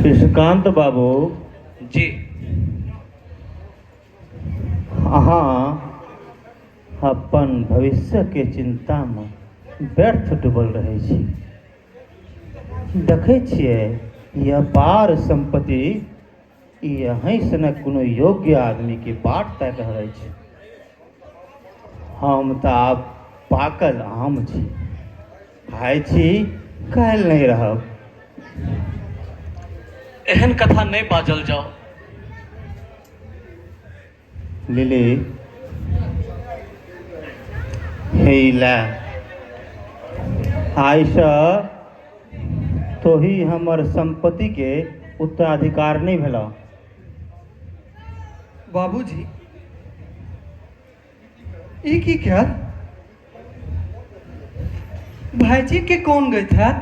कृष्णकांत बाबू जी। अहाँ अपन भविष्य के चिंता में व्यर्थ डूबल रहे छी। देखे छिए ई अपार संपत्ति ई अहीं सनक कोनो योग्य आदमी के बाट ताकि रहल अछि। हम तऽ आब पाकल आम छी, खाइ छी काल्हि नहीं रहब। एहन कथा नहीं बाजल जाओ। लिली हे ला आइसँ तोही हमर संपत्ति के उत्तराधिकार नहीं भेला। बाबूजी ई की क्या भाईजी के कौन गए थे?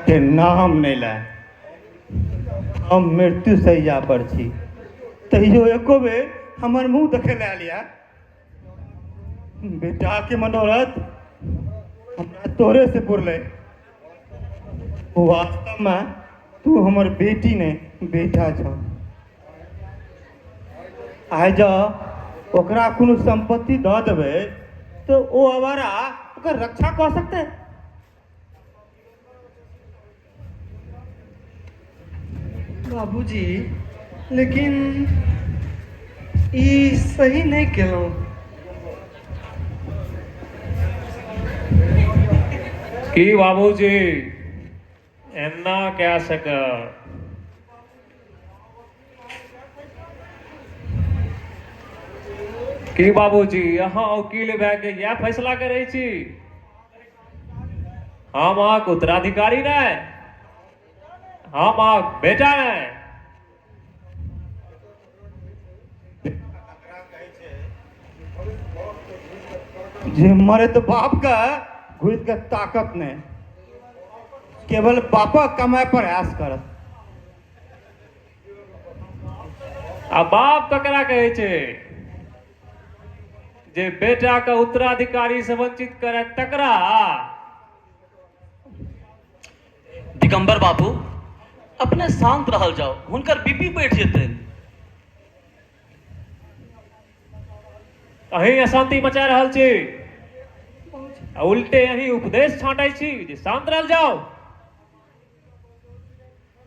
के नाम नहीं ला। हम मृत्यु सैया पर छी, तैयो एको बेर हमर मुंह देखे ला लिया। बेटा के मनोरथ हमरा तोरे से पुरले। वास्तव में तू हमर बेटी ने बेटा छ। आइ जा ओकरा कोनो संपत्ति दऽ देबै तो ओ आवारा ओकर रक्षा कर सकते। बाबूजी लेकिन ई सही नहीं केलो। की बाबूजी एना कह सक? की बाबूजी अहाँ वकील भए के यह फैसला करे छी? हम अहाँक उत्तराधिकारी नहीं, हम अहाँक बेटा नहीं। जे मरे तो बाप का घुस के ताकत ने, केवल बापा कमाए पर ऐस करत। आ बाप ककरा कहे छे? जे बेटा का उत्तराधिकारी से वंचित करे तकरा। दिगंबर बाबू अपने शांत रहल जाओ, हुनकर बीपी बढ़ जेते। अहीं अशांति मचा रहल छी, उल्टे अहीं उपदेश छांटै छी जे शांत रहल जाओ।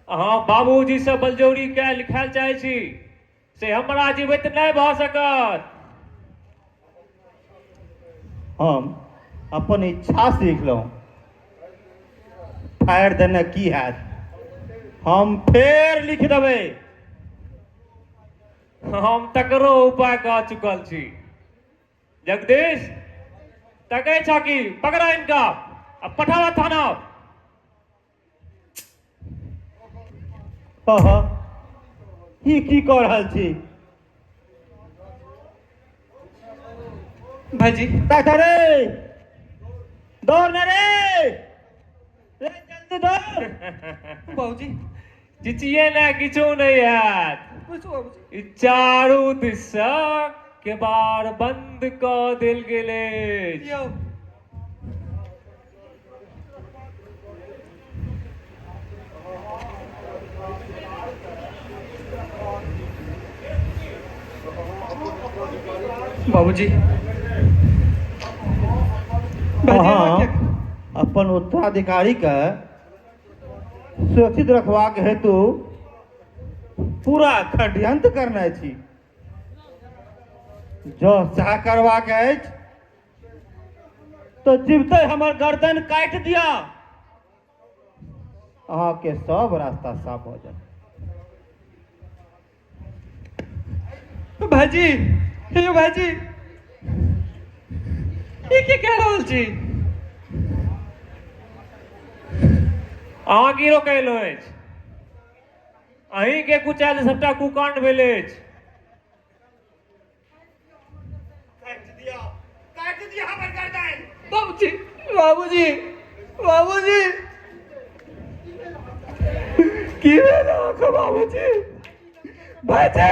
अहाँ बाबूजी से बलजौरी के लिखायल चाहे छी से हमरा जीवित नहीं भऽ सकत। हम अपन इच्छा से लिखलहुँ, फायर देने की हैत? हम फेर लिख देबै। हम तकरो उपाय कह चुकल छी। जगदीश तकै छ कि पकड़ा इनका अब पठावा थाना। ई की कह रहल छी? भाईजी रे दौड़ न रे, जल्दी दौड़। बाबूजी चिचिए ना किछु नहीं हैत। कुछ बाबूजी ई चारू दिशा के बार बंद कऽ देल गेले। यो बाबूजी अहाँ अपन उत्तराधिकारी के सुरक्षित रखबाक हेतु पूरा षड्यंत्र करने छी। जो सह करबाक अछि तो जीवते हमर गर्दन काटि दिया, अहाँ के सब रास्ता साफ हो जाए। भाईजी हे भाईजी ये की कह रहल छी? अहाँ की रोकल अछि? अहीं के कुचाल सबटा कुकांड भेल अछि। काटि दिया हमर गर्दन। बाबूजी बाबूजी बाबूजी की भेल अहाँके? बाबूजी भाईजी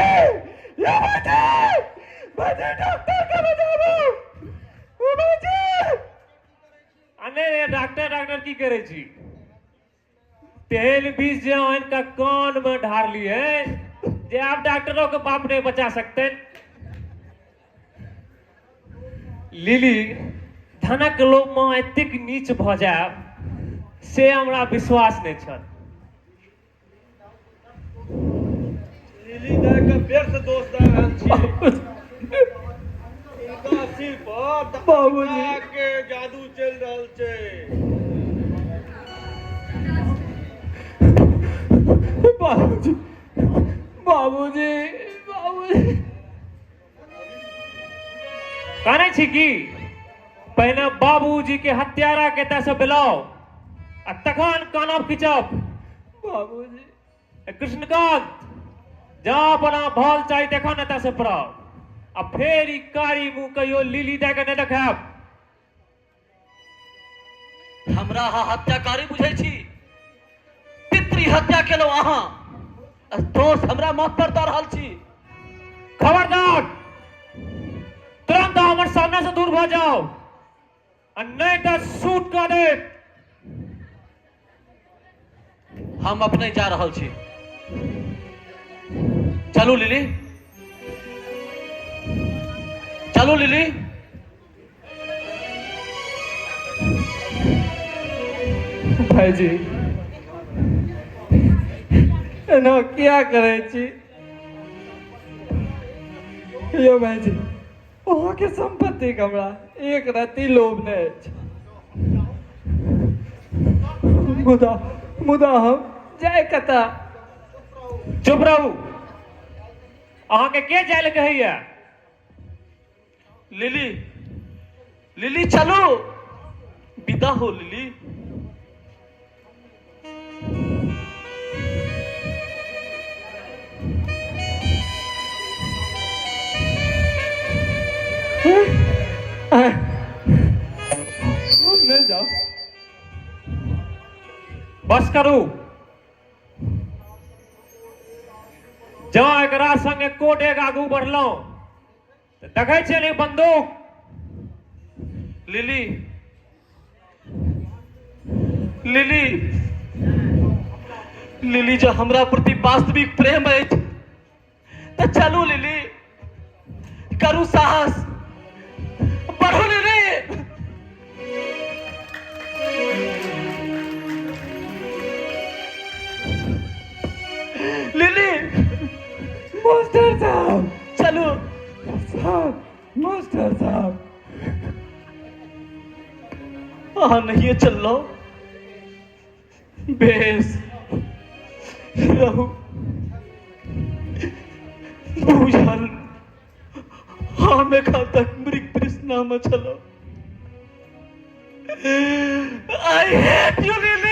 या भाईजी भाईजी डॉक्टर के बजाबू। बाबूजी अने रे डॉक्टर डॉक्टर की करे छी तेल बीज जो इनका कान में ढार ली है जे आप डॉक्टरों के बाप नहीं बचा सकते लिली धनक लोभ में एतेक नीच भ जायब से हमरा विश्वास नहीं छल लिली दा के फेर से दोस्त दा रहल छी इनका सिर पर बाबूजी के जादू चल रहल छै बाबूजी बाबूजी बाबूजी कहने छी की पहले बाबूजी के हत्यारा के तसे बुलाओ आ तखन कानब खिंचब बाबूजी कृष्णकांत जहाँ अपना भल चाहिए देखो न तसे पड़ाओ आ फेर ई कारी मुंह कहियो लिली दे के नहीं देखाब हमरा अहाँ हत्याकारी बुझै छी पितृ हत्या केलो अहाँ आ दोष हमरा माथ पर दऽ रहल छी खबरदार तुरंत हमारे सामने से दूर भ जाओ और नहीं तो शूट कर दे हम अपने जा रहल छी चलू लिली चलू लिली भाईजी एना क्या करे छी यो भाईजी वहाँ के संपत्ति के हमरा एक रत्ती लोभ नहीं अछि मुदा मुदा हम जाए कता चुप रहू अहाँ के जाय ले कहैया लिली लिली चलो विदा हो लिली नहीं जाओ बस करू जहाँ एकरा संगे कोट एक आगू बढ़लो तो देखे छे नहीं बंदूक लिली लिली लिली जो हमरा प्रति वास्तविक प्रेम अछि तो चलू लिली करू साहस बढ़ू लिली लिली मास्टर साहब चलो साहब मास्टर साहब हाँ नहीं चल लो बेस रहू बुझल हाँ में खा तक मृग तृष्णा में चलो आई हेट यू लिली